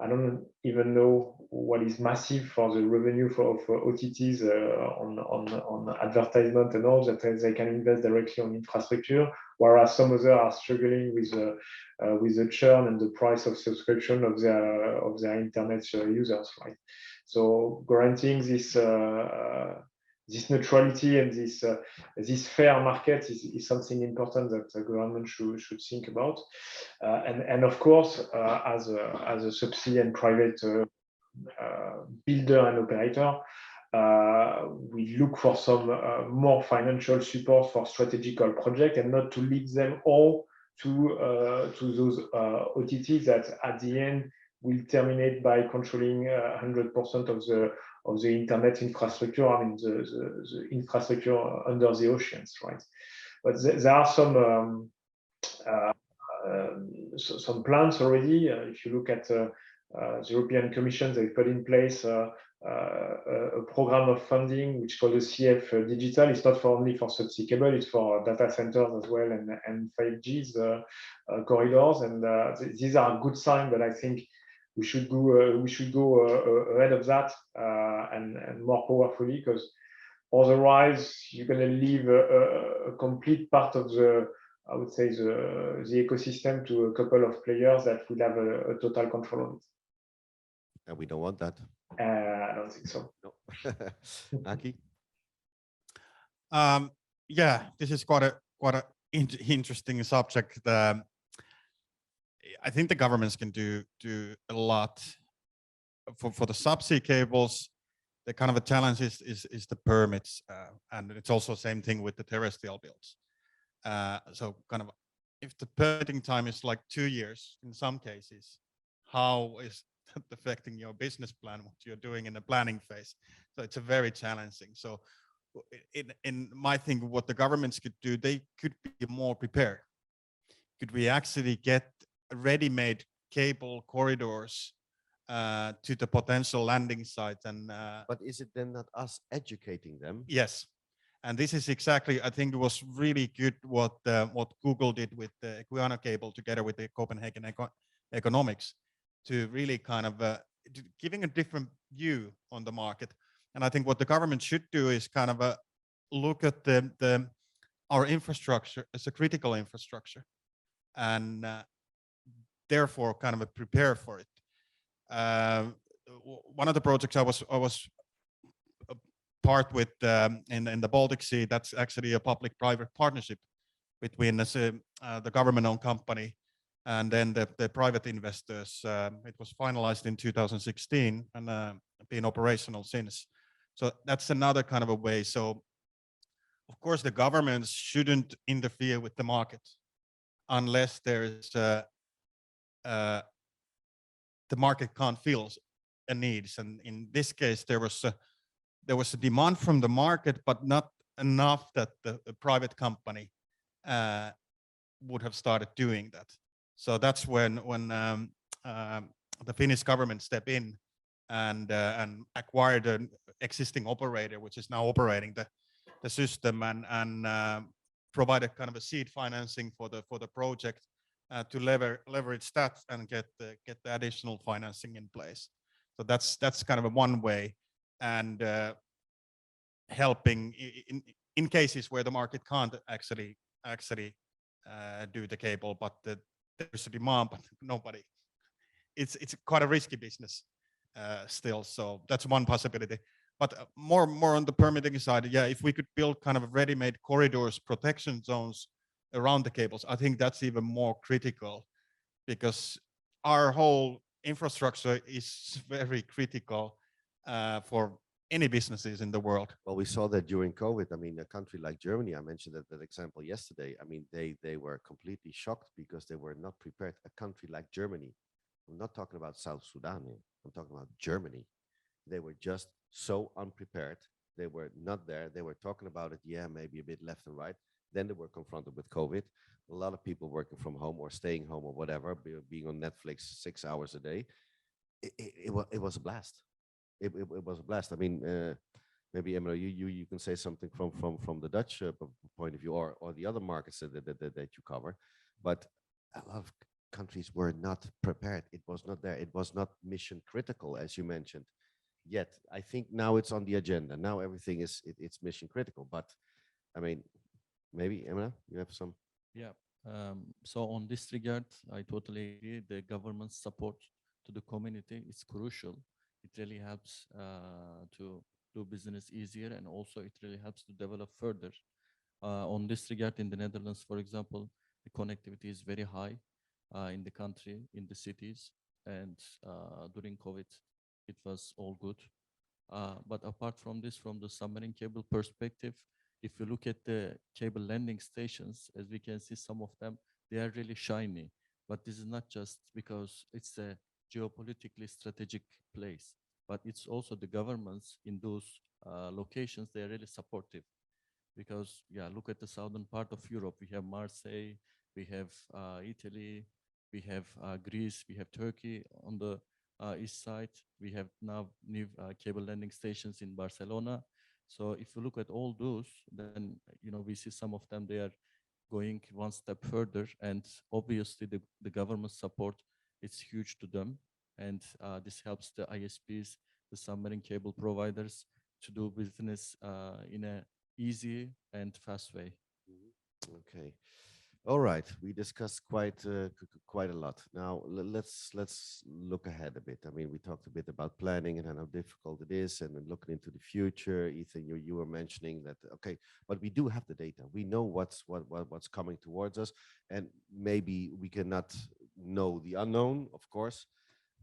I don't even know what is massive for the revenue for OTTs on advertisement and all that they can invest directly on infrastructure, whereas some others are struggling with the churn and the price of subscription of their internet users, right? So guaranteeing this neutrality and this fair market is something important that the government should think about. And of course, as a subsea and private builder and operator, we look for some more financial support for strategical projects, and not to lead them all to those OTTs that at the end will terminate by controlling 100% of the internet infrastructure. I mean, the infrastructure under the oceans, right? But there are some plans already. If you look at the European Commission, they put in place a program of funding which is called the CF Digital. It's not only for subsea cable, it's for data centers as well, and 5G's corridors. And these are a good sign, but I think we should go ahead of that and more powerfully, because otherwise you're going to leave a complete part of the, I would say, the ecosystem to a couple of players that will have a total control of it. And we don't want that. I don't think so. No. Aki? Yeah, this is quite a interesting subject. I think the governments can do a lot for the subsea cables. The kind of a challenge is the permits, and it's also the same thing with the terrestrial builds. So kind of, if the permitting time is like 2 years in some cases, how is that affecting your business plan, what you're doing in the planning phase? So it's a very challenging. So in my thing, what the governments could do, they could be more prepared. Could we actually get ready-made cable corridors to the potential landing sites? And but is it then not us educating them? Yes, and this is exactly, I think it was really good what Google did with the Equiano cable together with the Copenhagen Economics, to really kind of giving a different view on the market. And I think what the government should do is kind of look at our infrastructure as a critical infrastructure, and therefore kind of prepare for it. One of the projects I was part with in the Baltic Sea, that's actually a public-private partnership between the government-owned company and then the private investors. It was finalized in 2016 and been operational since. So that's another kind of a way. So of course the governments shouldn't interfere with the market unless there is the market can't fill a needs. And in this case, there was a demand from the market, but not enough that the private company would have started doing that. So that's when the Finnish government stepped in and acquired an existing operator, which is now operating the system, and provided kind of a seed financing for the project, to leverage that and get the additional financing in place. So that's kind of a one way, and helping in cases where the market can't actually do the cable, but there's a demand, but nobody. It's quite a risky business still. So that's one possibility. But more on the permitting side, yeah, if we could build kind of ready-made corridors, protection zones around the cables, I think that's even more critical, because our whole infrastructure is very critical for any businesses in the world. Well, we saw that during COVID. I mean, a country like Germany, I mentioned that example yesterday. I mean, they were completely shocked because they were not prepared. A country like Germany, I'm not talking about South Sudan here. I'm talking about Germany. They were just so unprepared. They were not there. They were talking about it, yeah, maybe a bit left and right. Then they were confronted with COVID. A lot of people working from home or staying home or whatever, being on Netflix 6 hours a day. It was a blast. It was a blast. I mean, maybe Emma, you can say something from the Dutch point of view, or the other markets that you cover, but a lot of countries were not prepared. It was not there. It was not mission critical, as you mentioned. Yet I think now it's on the agenda. Now everything it's mission critical. But I mean, maybe Emma, you have some. Yeah. So on this regard, I totally agree. The government support to the community is crucial. It really helps to do business easier, and also it really helps to develop further. On this regard, in the Netherlands, for example, the connectivity is very high in the country, in the cities, and during COVID, it was all good. But apart from this, from the submarine cable perspective, if you look at the cable landing stations, as we can see, some of them, they are really shiny. But this is not just because it's a geopolitically strategic place, but it's also the governments in those locations, they are really supportive. Because, yeah, look at the southern part of Europe. We have Marseille, we have Italy, we have Greece, we have Turkey on the east side. We have now new cable landing stations in Barcelona. So if you look at all those, then we see some of them, they are going one step further, and obviously the government support is huge to them, and this helps the ISPs, the submarine cable providers, to do business in a easy and fast way. Okay. All right, we discussed quite a lot. Now let's look ahead a bit. I mean, we talked a bit about planning and how difficult it is, and then looking into the future. Ethan, you were mentioning that, okay, but we do have the data. We know what's coming towards us, and maybe we cannot know the unknown, of course.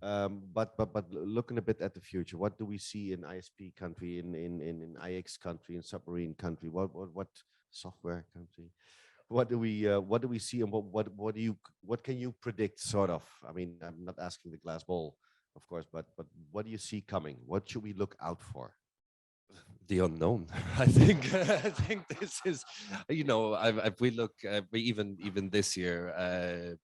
But looking a bit at the future, what do we see in ISP country, in IX country, in submarine country? What software country? What do we see, and what can you predict, sort of? I mean, I'm not asking the glass ball, of course, but what do you see coming? What should we look out for? The unknown. I think this is, if we look, even this year,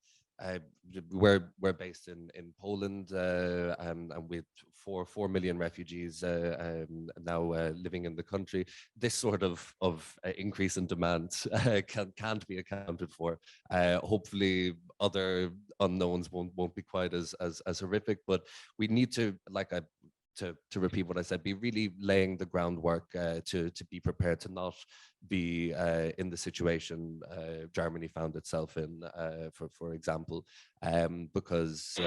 we're based in Poland, and with 4 million refugees now living in the country. This sort of increase in demand can't be accounted for. Hopefully, other unknowns won't be quite as horrific, but we need to, to repeat what I said, be really laying the groundwork to be prepared to not be in the situation Germany found itself in, for example, because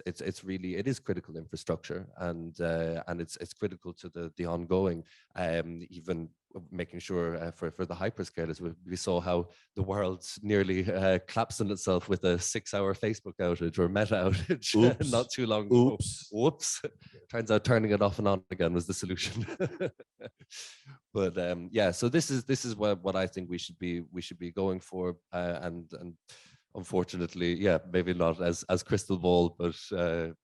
it's really, it is critical infrastructure, and it's critical to the ongoing, even making sure for the hyperscalers. We saw how the world nearly collapsed on itself with a 6-hour Facebook outage or Meta outage not too long ago. Whoops. Turns out turning it off and on again was the solution. But so this is what I think we should be going for, and unfortunately, maybe not as crystal ball, but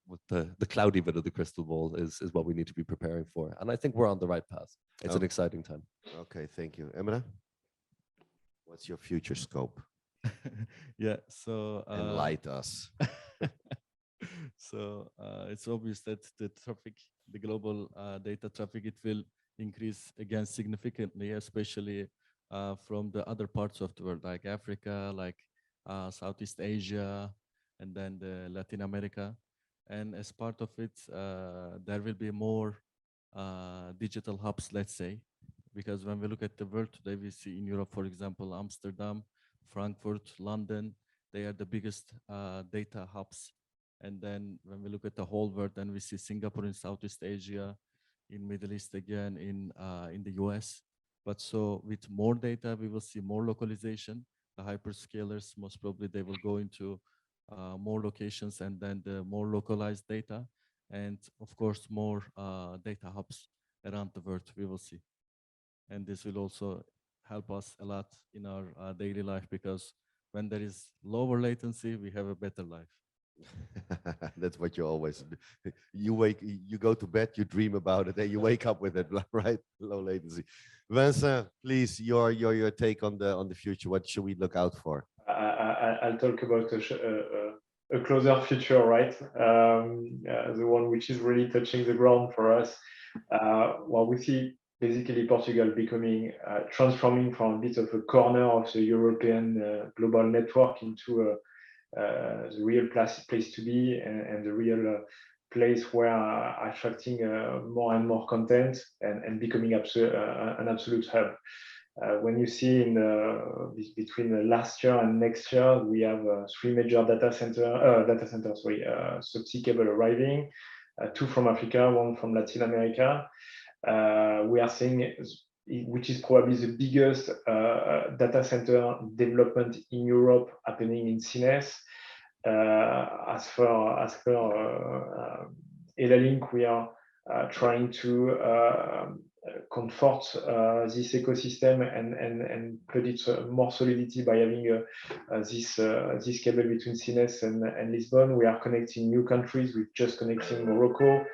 with the cloudy bit of the crystal ball is what we need to be preparing for. And I think we're on the right path. It's an exciting time. Okay, thank you. Emma, what's your future scope? So enlighten us. So it's obvious that the traffic, the global data traffic, it will increase again significantly, especially from the other parts of the world, like Africa, like Southeast Asia, and then the Latin America. And as part of it, there will be more digital hubs, let's say, because when we look at the world today, we see in Europe, for example, Amsterdam, Frankfurt, London, they are the biggest data hubs. And then when we look at the whole world, then we see Singapore in Southeast Asia, in Middle East again, in the US. But so with more data, we will see more localization. The hyperscalers, most probably they will go into more locations and then the more localized data. And of course, more data hubs around the world we will see. And this will also help us a lot in our daily life, because when there is lower latency, we have a better life. That's what you always do. You go to bed, you dream about it, and you wake up with it, right? Low latency. Vincent, please, your take on the future. What should we look out for? I'll talk about a closer future, right? The one which is really touching the ground for us. Well, we see basically Portugal becoming, transforming from a bit of a corner of the European global network into the real place to be, and the real place where attracting more and more content and becoming an absolute hub. When you see in between last year and next year, we have 3 major subsea cable arriving, 2 from Africa, 1 from Latin America. We are seeing, which is probably the biggest data center development in Europe happening in Sines. As per EllaLink, we are trying to comfort this ecosystem and put it more solidity by having this cable between Sines and Lisbon. We are connecting new countries. We're just connecting Morocco.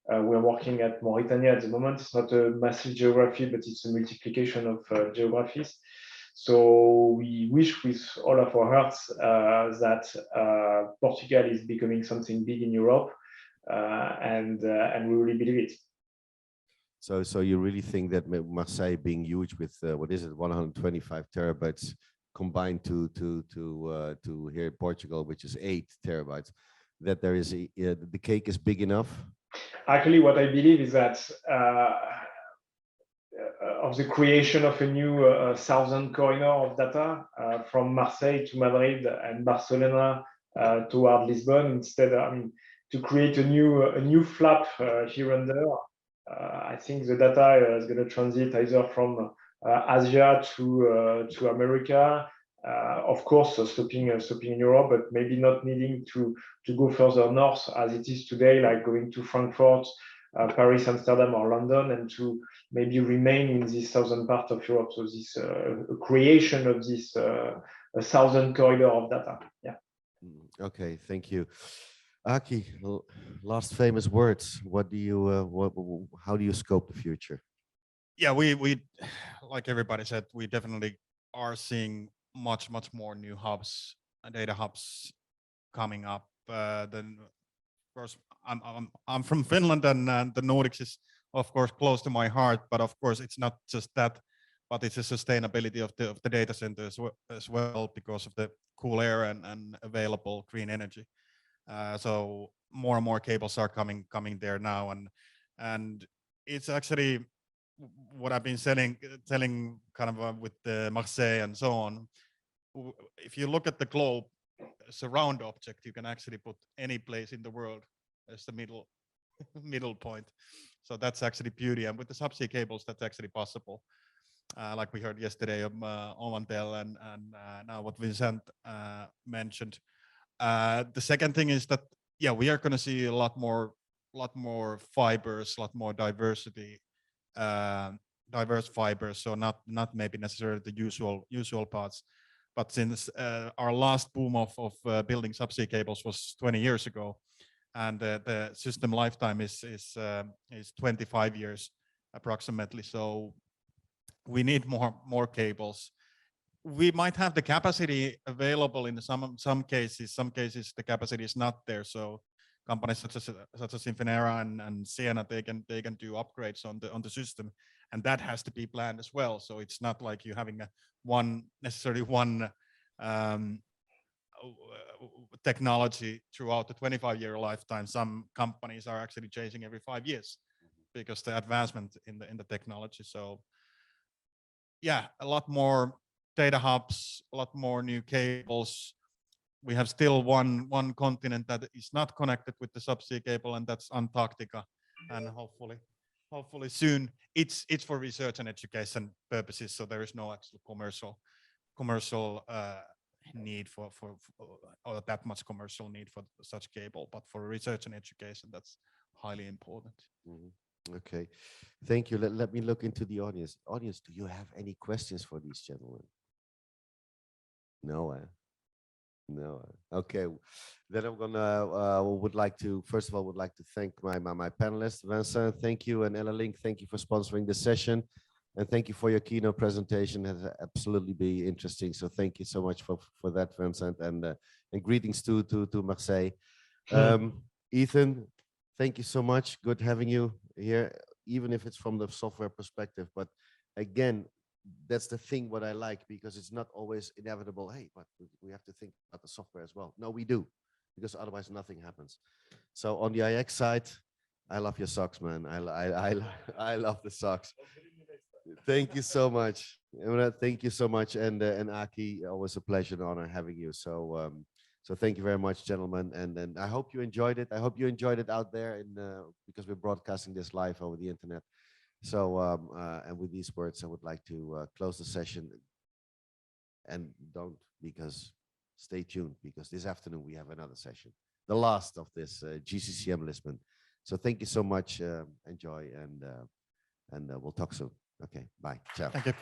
We're working at Mauritania at the moment. It's not a massive geography, but it's a multiplication of geographies. So we wish with all of our hearts that Portugal is becoming something big in Europe, and we really believe it. So you really think that Marseille being huge with what is it, 125 terabytes combined to here in Portugal, which is 8 terabytes, that there is the cake is big enough? Actually, what I believe is that of the creation of a new southern corridor of data from Marseille to Madrid and Barcelona toward Lisbon, instead, I mean, to create a new flap here and there. I think the data is going to transit either from Asia to America, of course, stopping in Europe, but maybe not needing to go further north as it is today, like going to Frankfurt, Paris, Amsterdam, or London, and to maybe remain in this southern part of Europe. So this creation of this southern corridor of data. Yeah. Okay, thank you. Aki, last famous words. What do you how do you scope the future? Yeah, we like everybody said, we definitely are seeing much more new hubs and data hubs coming up. Then of course I'm from Finland, and the Nordics is of course close to my heart, but of course it's not just that, but it's the sustainability of the data center as well, because of the cool air and available green energy. So more and more cables are coming there now, and it's actually what I've been telling kind of with the Marseille and so on. If you look at the globe as a round object, you can actually put any place in the world as the middle point. So that's actually beauty, and with the subsea cables, that's actually possible. Like we heard yesterday of Omantel and now what Vincent mentioned. The second thing is that, yeah, we are going to see a lot more fibers, a lot more diversity, diverse fibers. So not maybe necessarily the usual parts, but since our last boom of building subsea cables was 20 years ago, and the system lifetime is 25 years approximately. So we need more cables. We might have the capacity available in some cases. Some cases the capacity is not there. So companies such as Infinera and Siena, they can do upgrades on the system, and that has to be planned as well. So it's not like you having necessarily one technology throughout the 25-year lifetime. Some companies are actually changing every 5 years because the advancement in the technology. So yeah, a lot more data hubs, a lot more new cables. We have still one continent that is not connected with the subsea cable, and that's Antarctica. And hopefully soon it's for research and education purposes. So there is no actual commercial need for or that much commercial need for such cable, but for research and education, that's highly important. Okay, thank you. Let me look into the audience. Audience, do you have any questions for these gentlemen? No. No. Okay, then I'm gonna would like to first of all would like to thank my panelists. Vincent, thank you, and EllaLink, thank you for sponsoring this session, and thank you for your keynote presentation. It has absolutely be interesting. So thank you so much for that, Vincent, and greetings to Marseille. Ethan, thank you so much. Good having you here, even if it's from the software perspective. But again, that's the thing what I like, because it's not always inevitable. Hey, but we have to think about the software as well. No, we do, because otherwise nothing happens. So on the IX side, I love your socks, man. I love the socks. Thank you so much. Thank you so much, and Aki, always a pleasure and honor having you. So so thank you very much, gentlemen, and I hope you enjoyed it. I hope you enjoyed it out there, because we're broadcasting this live over the internet. So, and with these words, I would like to close the session. And stay tuned, because this afternoon we have another session, the last of this GCCM Lisbon. So thank you so much. Enjoy, and we'll talk soon. Okay, bye. Ciao. Thank you.